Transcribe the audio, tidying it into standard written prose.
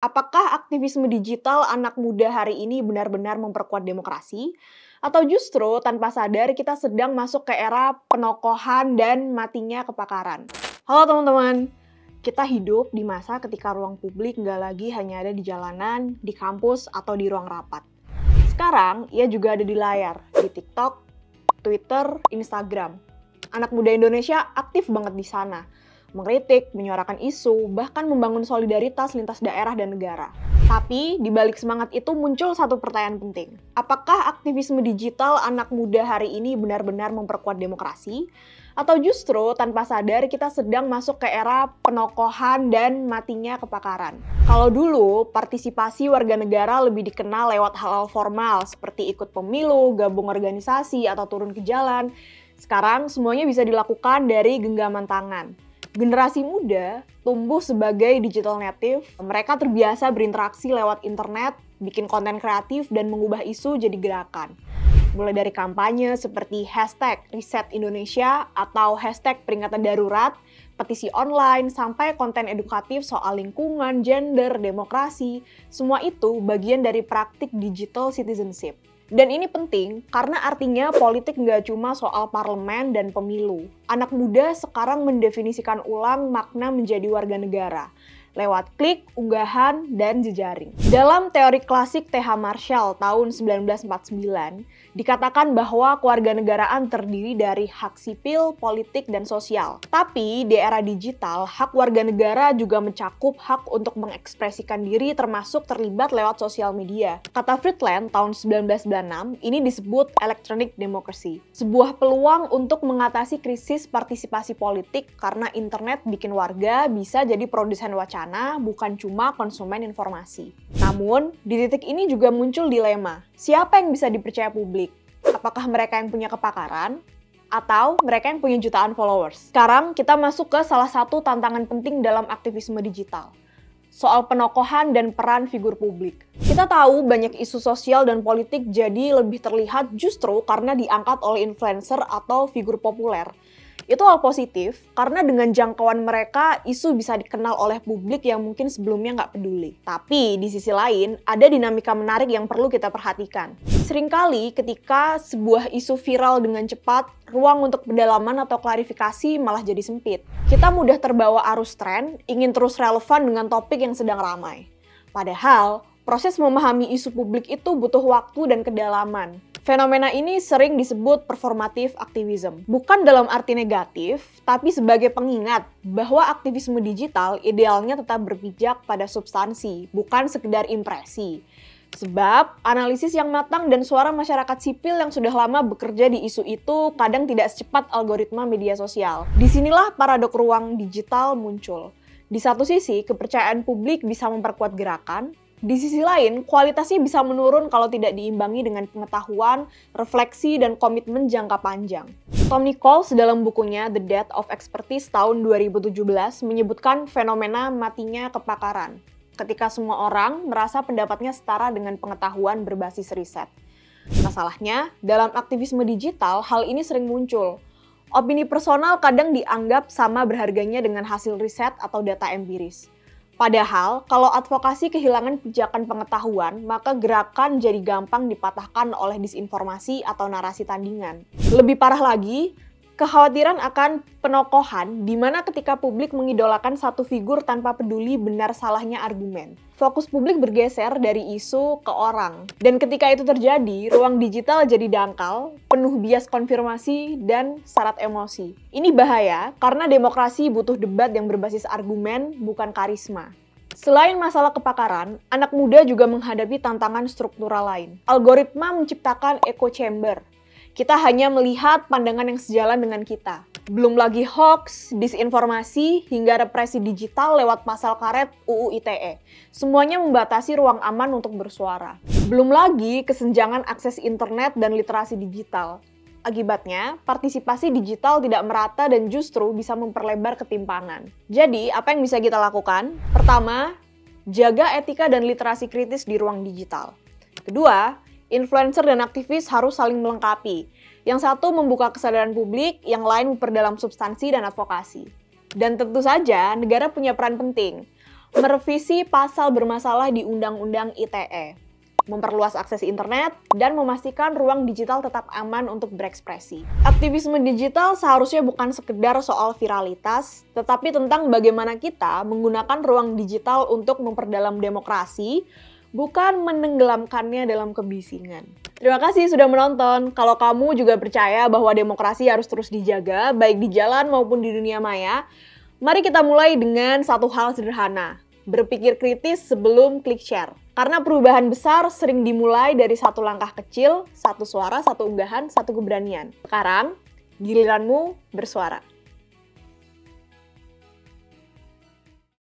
Apakah aktivisme digital anak muda hari ini benar-benar memperkuat demokrasi? Atau justru tanpa sadar kita sedang masuk ke era penokohan dan matinya kepakaran? Halo teman-teman, kita hidup di masa ketika ruang publik nggak lagi hanya ada di jalanan, di kampus, atau di ruang rapat. Sekarang, ia juga ada di layar, di TikTok, Twitter, Instagram. Anak muda Indonesia aktif banget di sana, mengkritik, menyuarakan isu, bahkan membangun solidaritas lintas daerah dan negara. Tapi, di balik semangat itu muncul satu pertanyaan penting. Apakah aktivisme digital anak muda hari ini benar-benar memperkuat demokrasi? Atau justru tanpa sadar kita sedang masuk ke era penokohan dan matinya kepakaran? Kalau dulu, partisipasi warga negara lebih dikenal lewat hal-hal formal, seperti ikut pemilu, gabung organisasi, atau turun ke jalan. Sekarang, semuanya bisa dilakukan dari genggaman tangan. Generasi muda tumbuh sebagai digital native, mereka terbiasa berinteraksi lewat internet, bikin konten kreatif, dan mengubah isu jadi gerakan. Mulai dari kampanye seperti hashtag Reset Indonesia atau hashtag peringatan darurat, petisi online, sampai konten edukatif soal lingkungan, gender, demokrasi, semua itu bagian dari praktik digital citizenship. Dan ini penting karena artinya politik nggak cuma soal parlemen dan pemilu. Anak muda sekarang mendefinisikan ulang makna menjadi warga negara lewat klik, unggahan, dan jejaring. Dalam teori klasik T.H. Marshall tahun 1949, dikatakan bahwa kewarganegaraan terdiri dari hak sipil, politik, dan sosial. Tapi di era digital, hak warga negara juga mencakup hak untuk mengekspresikan diri termasuk terlibat lewat sosial media. Kata Friedland tahun 1996, ini disebut electronic democracy. Sebuah peluang untuk mengatasi krisis partisipasi politik karena internet bikin warga bisa jadi produsen wacana, bukan cuma konsumen informasi. Namun, di titik ini juga muncul dilema. Siapa yang bisa dipercaya publik? Apakah mereka yang punya kepakaran? Atau mereka yang punya jutaan followers? Sekarang kita masuk ke salah satu tantangan penting dalam aktivisme digital. Soal penokohan dan peran figur publik. Kita tahu banyak isu sosial dan politik jadi lebih terlihat justru karena diangkat oleh influencer atau figur populer. Itu hal positif, karena dengan jangkauan mereka, isu bisa dikenal oleh publik yang mungkin sebelumnya nggak peduli. Tapi, di sisi lain, ada dinamika menarik yang perlu kita perhatikan. Seringkali ketika sebuah isu viral dengan cepat, ruang untuk pendalaman atau klarifikasi malah jadi sempit. Kita mudah terbawa arus tren, ingin terus relevan dengan topik yang sedang ramai. Padahal, proses memahami isu publik itu butuh waktu dan kedalaman. Fenomena ini sering disebut performative activism. Bukan dalam arti negatif, tapi sebagai pengingat bahwa aktivisme digital idealnya tetap berpijak pada substansi, bukan sekedar impresi. Sebab, analisis yang matang dan suara masyarakat sipil yang sudah lama bekerja di isu itu kadang tidak secepat algoritma media sosial. Disinilah paradok ruang digital muncul. Di satu sisi, kepercayaan publik bisa memperkuat gerakan. Di sisi lain, kualitasnya bisa menurun kalau tidak diimbangi dengan pengetahuan, refleksi, dan komitmen jangka panjang. Tom Nichols dalam bukunya The Death of Expertise tahun 2017 menyebutkan fenomena matinya kepakaran, ketika semua orang merasa pendapatnya setara dengan pengetahuan berbasis riset. Masalahnya, dalam aktivisme digital, hal ini sering muncul. Opini personal kadang dianggap sama berharganya dengan hasil riset atau data empiris. Padahal, kalau advokasi kehilangan pijakan pengetahuan, maka gerakan jadi gampang dipatahkan oleh disinformasi atau narasi tandingan. Lebih parah lagi, kekhawatiran akan penokohan di mana ketika publik mengidolakan satu figur tanpa peduli benar salahnya argumen. Fokus publik bergeser dari isu ke orang. Dan ketika itu terjadi, ruang digital jadi dangkal, penuh bias konfirmasi, dan syarat emosi. Ini bahaya karena demokrasi butuh debat yang berbasis argumen, bukan karisma. Selain masalah kepakaran, anak muda juga menghadapi tantangan struktural lain. Algoritma menciptakan echo chamber. Kita hanya melihat pandangan yang sejalan dengan kita. Belum lagi hoax, disinformasi, hingga represi digital lewat pasal karet UU ITE. Semuanya membatasi ruang aman untuk bersuara. Belum lagi kesenjangan akses internet dan literasi digital. Akibatnya, partisipasi digital tidak merata dan justru bisa memperlebar ketimpangan. Jadi, apa yang bisa kita lakukan? Pertama, jaga etika dan literasi kritis di ruang digital. Kedua, influencer dan aktivis harus saling melengkapi. Yang satu membuka kesadaran publik, yang lain memperdalam substansi dan advokasi. Dan tentu saja, negara punya peran penting. Merevisi pasal bermasalah di Undang-Undang ITE, memperluas akses internet, dan memastikan ruang digital tetap aman untuk berekspresi. Aktivisme digital seharusnya bukan sekedar soal viralitas, tetapi tentang bagaimana kita menggunakan ruang digital untuk memperdalam demokrasi, bukan menenggelamkannya dalam kebisingan. Terima kasih sudah menonton. Kalau kamu juga percaya bahwa demokrasi harus terus dijaga, baik di jalan maupun di dunia maya, mari kita mulai dengan satu hal sederhana. Berpikir kritis sebelum klik share. Karena perubahan besar sering dimulai dari satu langkah kecil, satu suara, satu unggahan, satu keberanian. Sekarang, giliranmu bersuara.